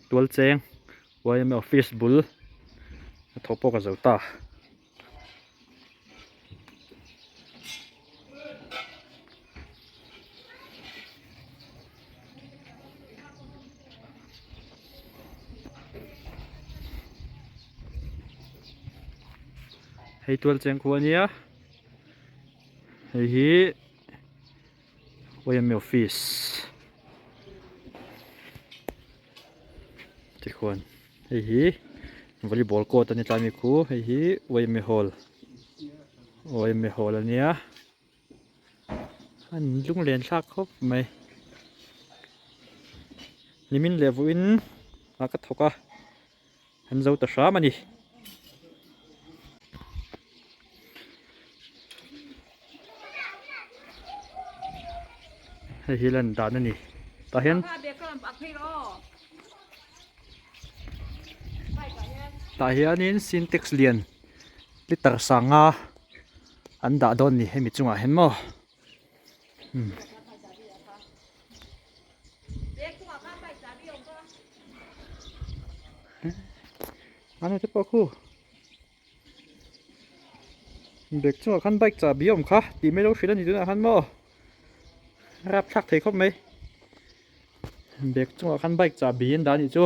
tual cheng YM office bul thopo ka zauta hei tual cheng khu ania hei hi YM office tikhuan hei hi volleyball court ani tlami khu hei hi YM hall ania an lung len thlak khop mai nimin levuin aka thoka an zo ta hram ani hei hi lan dan ani ta hian ta hianin syntax lian liter sanga an dah dawn ni hemi chungah hen mo ano te pawh khu bek chungah khan bike cha biom kha ti mai lo hrin ani tuna han mo rap thak thei khop mai bek chungah khan bike cha biin da ni chu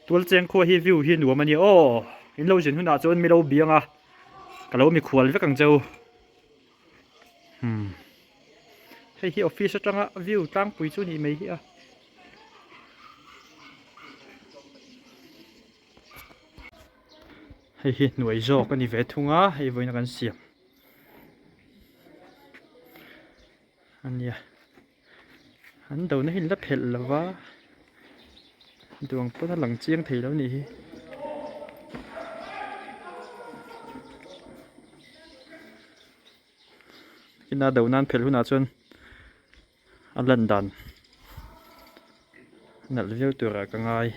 tual cheng khu hi view hi nuam ani o in lo jin huna chuan mi lo bianga ka lo mi khual vek ang cheu hei hi office atanga view tlang pui chu ni mai hi a hei hi nuai zawk ani ve thunga hei voina kan siam ania an do na hin la phel lawa duang pawh a lang chiang thei lo ni hi kina do nan phel huna chuan a lan dan nal veu tura ka ngai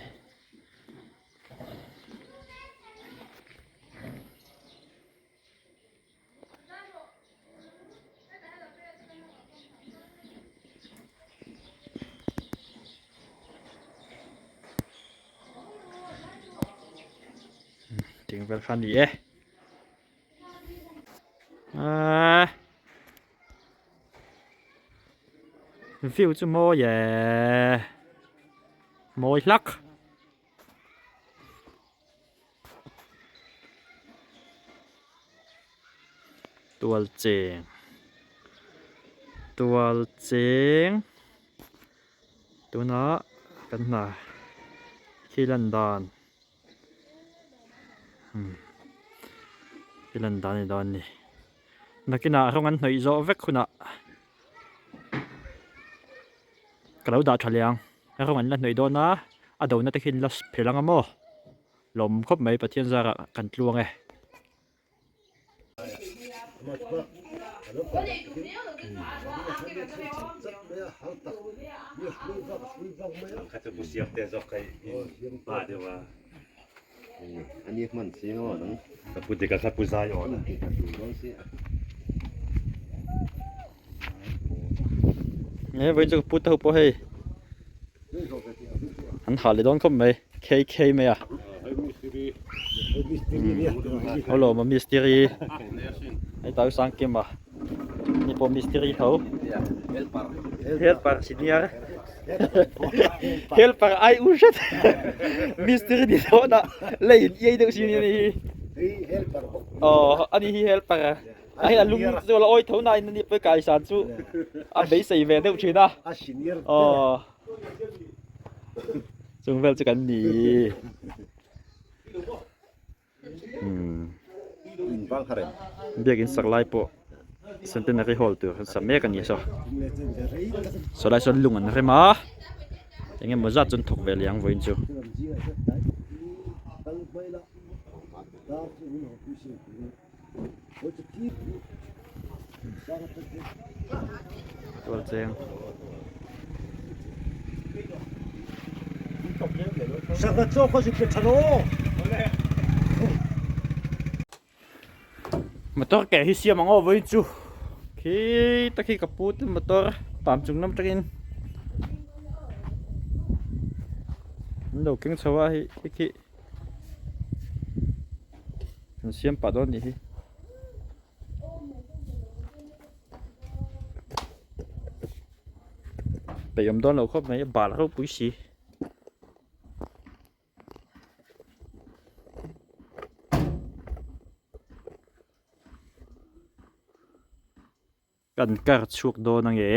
tiếng vel khan đi view chu mo ye moi lắc tual cheng tuna kan na khilan dan khilan dan ni dan ni nakina rongan hnoi zo vek khuna kalau da thaliang rongan la hnoi do na ado na te khin las phelanga mo lom khop mai pathian zara kan tluang Ani man sino nang kaputi ka kapuzay on với chỗ put tàu po hay hắn hả lại đón không mày KK mày à hello mà mystery ai tao sang kia mà ni po mystery hậu helper senior helper ai usat mystery di đó na lấy dây được gì này anh hi helper à ai là lung rồi là ôi thấu này nó đi với cài sản chú anh lấy xì về đâu chuyện à chúng vel cho cái gì biết in sắc lại po centenary hall tu sắm mấy cái gì sao sau lại xuân lùng anh thấy mà anh em mới ra chân thuộc về liang với chú tual cheng Saka cho ko si Petano. mà tôi kể hi xiêm mang với chú Kita kaput motor pam chung nam takin lo keng chawa hi siam pa don ni hiไปยมdon lo khop mai ba la pui siกันกัดชุกโดนนังเอ๋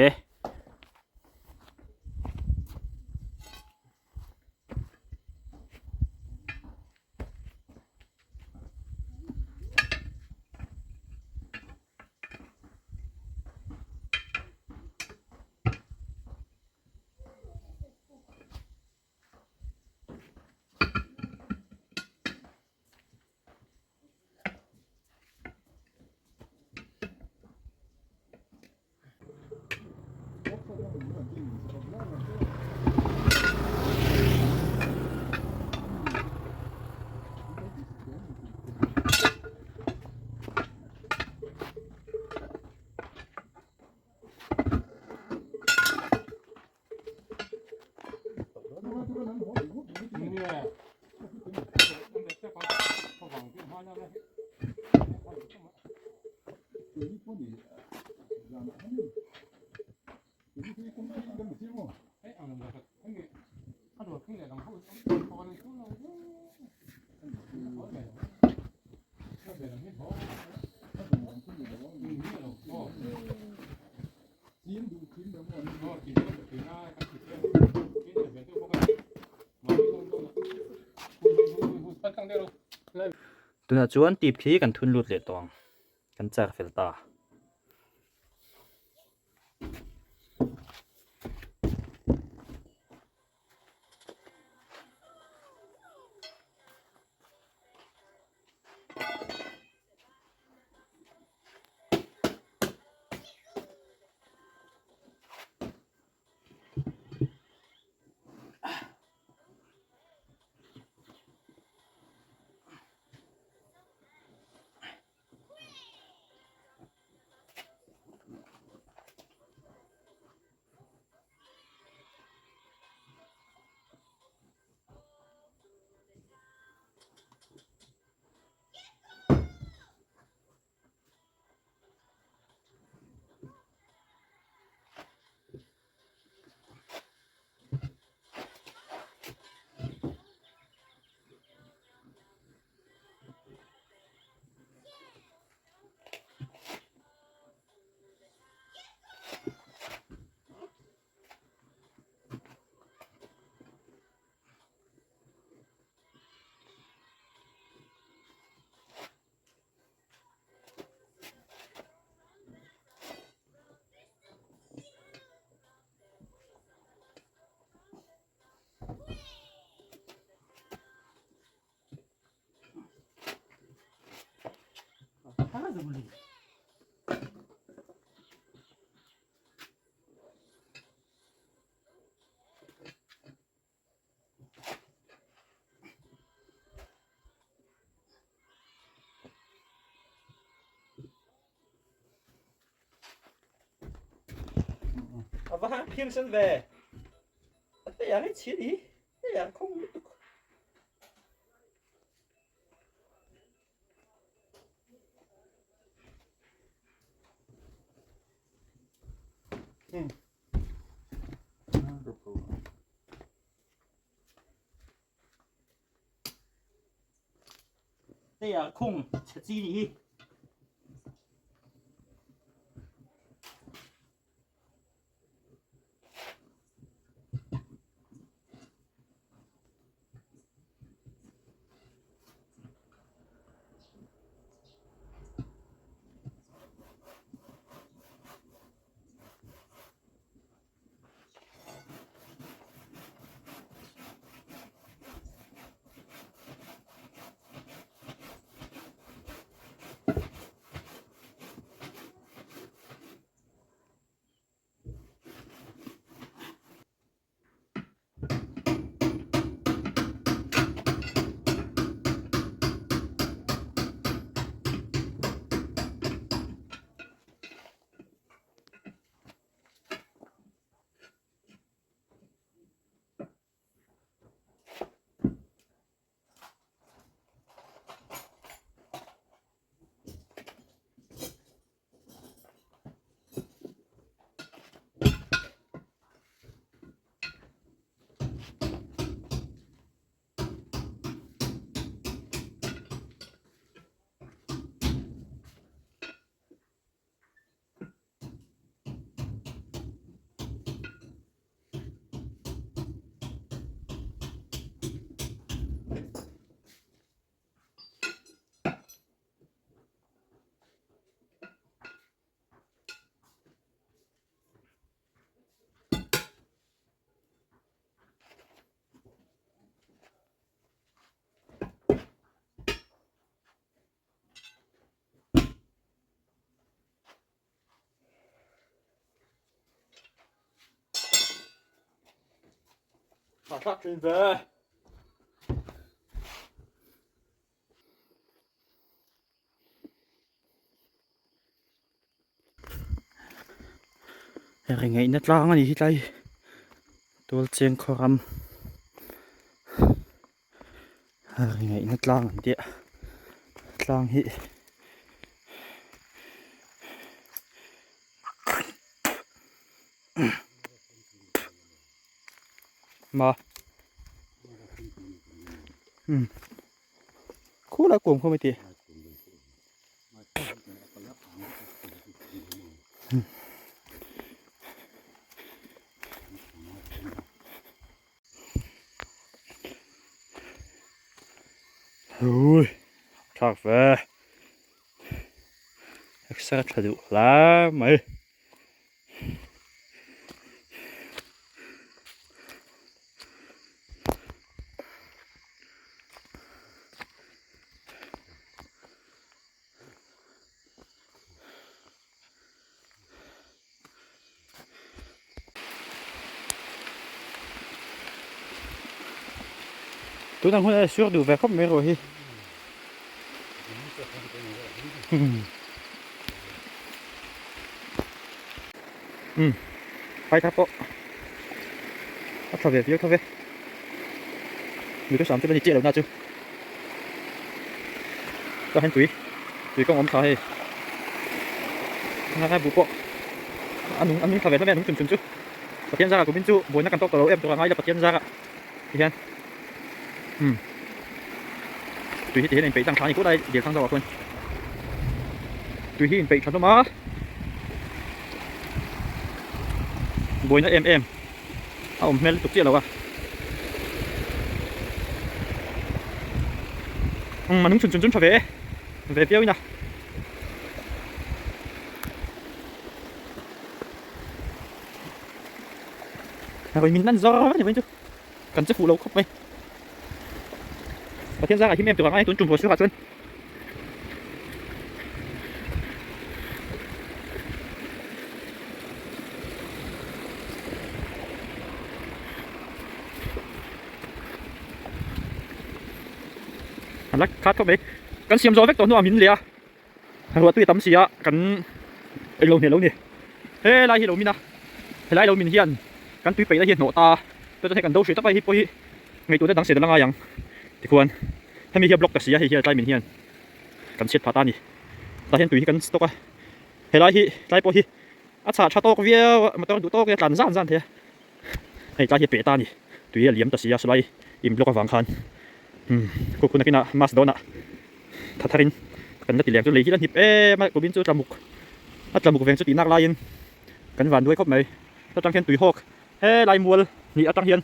ตัวน่ะจวนตีพีกันทุนหลุดเลยตองกันจากเฟลตาเอาว่าเพียงสันแวแต่อยากให้ชี้ดีอยากคงแต่อยากคงชี้ดี ขาทักขึ้นไปอะไรไงนัดล่างอันนี้ที่ไรตัวเชียงคอรำอะไรไงนัดล่างอันเดียล่างฮิมาคู่ละกลุ่มเข้าไปตีโอ้ยคาเฟ่extraดูละไหมtout d'un coup on est sûr d'ouvrir comme mais oui ไปครับพ่อเอาทำแบบเยอะทำแบบอยู่ที่30 นาทีเจ๊แล้วนะจูก็เห็นตุ๋ยก็อมขาให้ง่ายๆบุปผอันนู้นทำแบบทำแบบนู้นจุนจูปะเทียนซากกูบินจูบนนักการตกตัวเราตัวง่ายแล้วปะเทียนซากอีกแค่ตุ๋ยที่เห็นไปตั้งทางอีกก็ได้เดี๋ยวทางตัวคนตุ๋ยที่ไปทำตัวมาบวยนะเอ็มเอาแม่ตุกเจี๊ยแล้ววะมันนุ่งจุนพะเวเปรี้ยวนะอะไรมินนั่นซอเนี่ยมันจุกันจะขู่เราครบไหมประเทศซากที่แม่ตัวง่ายตุนจุ่มหัวเสื้อขาดจนอันละคัดเข้าไปกันเสียมโซเวกตัวนู้นมินเลยอ่ะหัวตุ้ยตั้มเสียกันไอ้ลงเนี่ยเฮ้ยไรเฮียลงมินนะไรลงมินเฮียนกันตุ้ยไปได้เฮียนโหนตาตัวจะให้กันดูสิต้องไปฮิปโปฮิไงตัวได้ดังเสียดังอะไรยังที่ควรถ้ามีเฮียบล็อกกับเสียเฮียใจมินเฮียนกันเช็ดผาตานี่ตาเฮียนตุ้ยกันสต๊อกอ่ะเฮ้ยไรฮิไรโปฮิอาชาชาโตกเวียมาต้องดูโตกันสั่นเถอะไอ้ใจเฮียเปตานี่ตุ้ยเหลี่ยมตัดเสียสไลอิมบล็อกกับฝังคันกูคุณนักกินมาสโดนะทัทรินกันนัดตีเหลี่ยมจุดเลยที่นั่นหิบมากูบินจุดจมูกจมูกแหวงจุดตีนักลายกันหวานด้วยครบไหมถ้าจังเฮียนตุยหอกลายมัวนี่จังเฮียน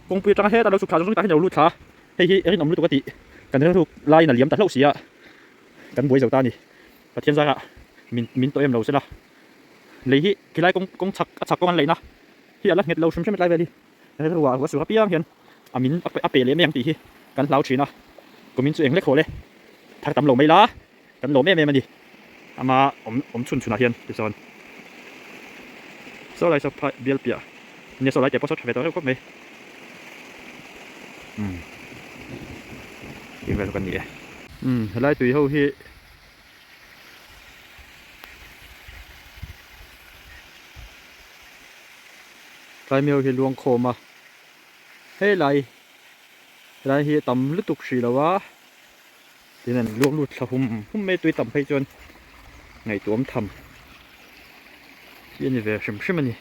กงปีจังเฮียแต่เราสุขขาจงตักให้เราลูดขาให้เอ็งนำลูดปกติกันเรื่องถูกลายน่ะเหลี่ยมแต่เล่าเสียกันบวยเจ้าตานี่ประเทศซากะมินตัวเอ็มเราใช่ละเลยที่กี่ลายกงฉักก็มันเลยนะที่อะไรเงี้ยเราชุ่มไม่ลายไปดิแล้วรู้ว่าสุขภาพเพียงเฮียนมินอัปเปเลยไม่ยังตีกันเล่าชีนะกูมินตัวเองเล็กโขเลยถ้าตำลงไม่ละกันลงไม่มันดิอามาชุนนะเฮียนดิซอนโซ่ไรสับเบียร์เปียเนี่ยโซ่ไรเจ็บเพราะโซ่ทำไปตัวเล็กก็ไม่ยิงไปทุกกันดีไล่ตุยเขาที่ไล่เมียวที่ลวงโคมาเฮ้ยไล่ที่ต่ำลึกตุกสีแล้ววะทีนั้นลวงลุดสะหุ่มไม่ตุยต่ำไปจนไงตัวมันทำที่นี่เวอร์ชิมมันนี่